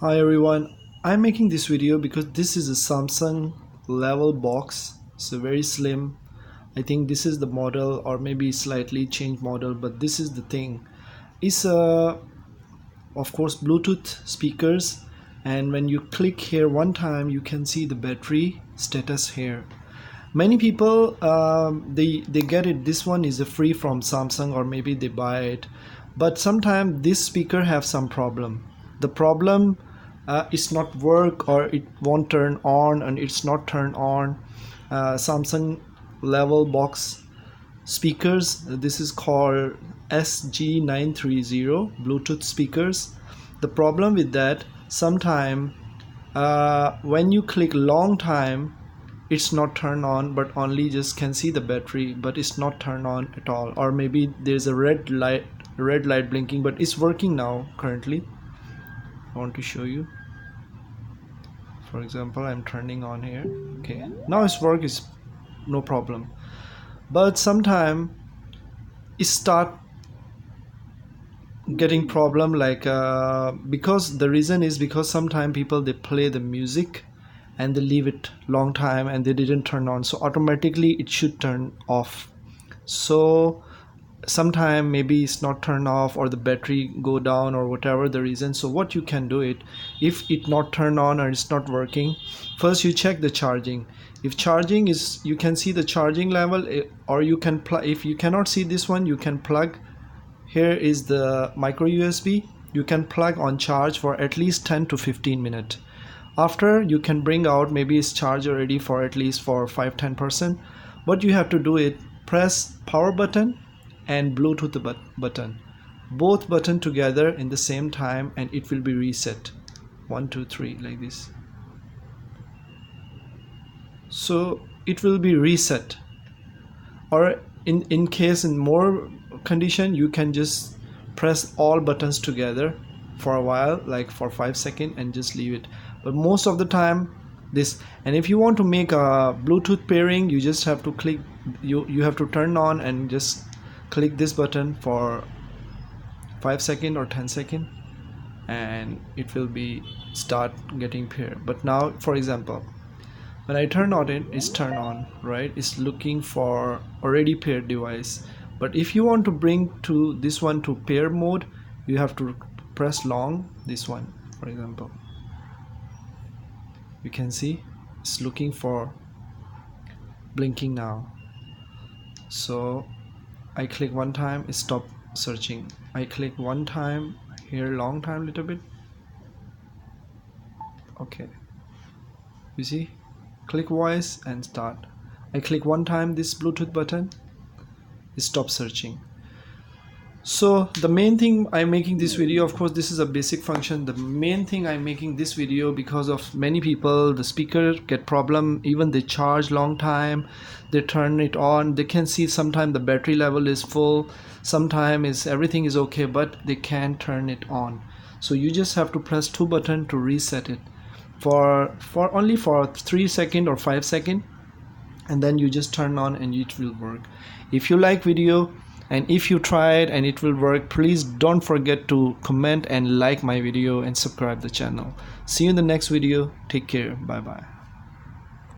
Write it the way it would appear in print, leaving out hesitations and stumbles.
Hi everyone, I'm making this video because this is a Samsung level box. It's a very slim. I think this is the model or maybe slightly changed model, but this is the thing. It's of course Bluetooth speakers, and when you click here one time you can see the battery status here. Many people they get it. This one is a free from Samsung or maybe they buy it, but sometimes this speaker have some problem. The problem it's not work or it won't turn on and it's not turned on. Samsung level box speakers, this is called SG930 Bluetooth speakers. The problem with that, sometime when you click long time it's not turned on, but only just can see the battery, but it's not turned on at all. Or maybe there's a red light blinking, but it's working now currently. I want to show you. For example, I'm turning on here. Okay, now its work is no problem, but sometime it start getting problem like because the reason is because sometimes people they play the music and they leave it long time and they didn't turn on, so automatically it should turn off. So sometime maybe it's not turned off or the battery go down or whatever the reason. So what you can do it, if it not turned on or it's not working, first you check the charging. If charging is, you can see the charging level, or you can plug. If you cannot see this one, you can plug. Here is the micro USB. You can plug on charge for at least 10 to 15 minutes. After, you can bring out, maybe it's charged already for at least for 5-10%. What you have to do it, press power button and Bluetooth button, both button together in the same time, and it will be reset. 1 2 3 like this. So it will be reset. Or in case in more condition, you can just press all buttons together for a while, like for 5 seconds, and just leave it. But most of the time this. And if you want to make a Bluetooth pairing, you just have to click, you have to turn on and just click this button for 5 seconds or 10 seconds, and it will be start getting paired. But now, for example, when I turn on it, it's turned on, right? It's looking for already paired device. But if you want to bring to this one to pair mode, you have to press long this one. For example, you can see it's looking for blinking now. So I click one time, it stop searching. I click one time here, long time little bit. Okay, you see, click voice and start. I click one time this Bluetooth button, it stop searching. So the main thing I'm making this video, of course this is a basic function. The main thing I'm making this video because of many people, the speaker get problem, even they charge long time, they turn it on, they can see sometimes the battery level is full, sometimes is everything is okay, but they can't turn it on. So you just have to press 2 buttons to reset it for only for 3 seconds or 5 seconds, and then you just turn on and it will work. If you like video and if you try it and it will work, please don't forget to comment and like my video and subscribe the channel. See you in the next video. Take care. Bye bye.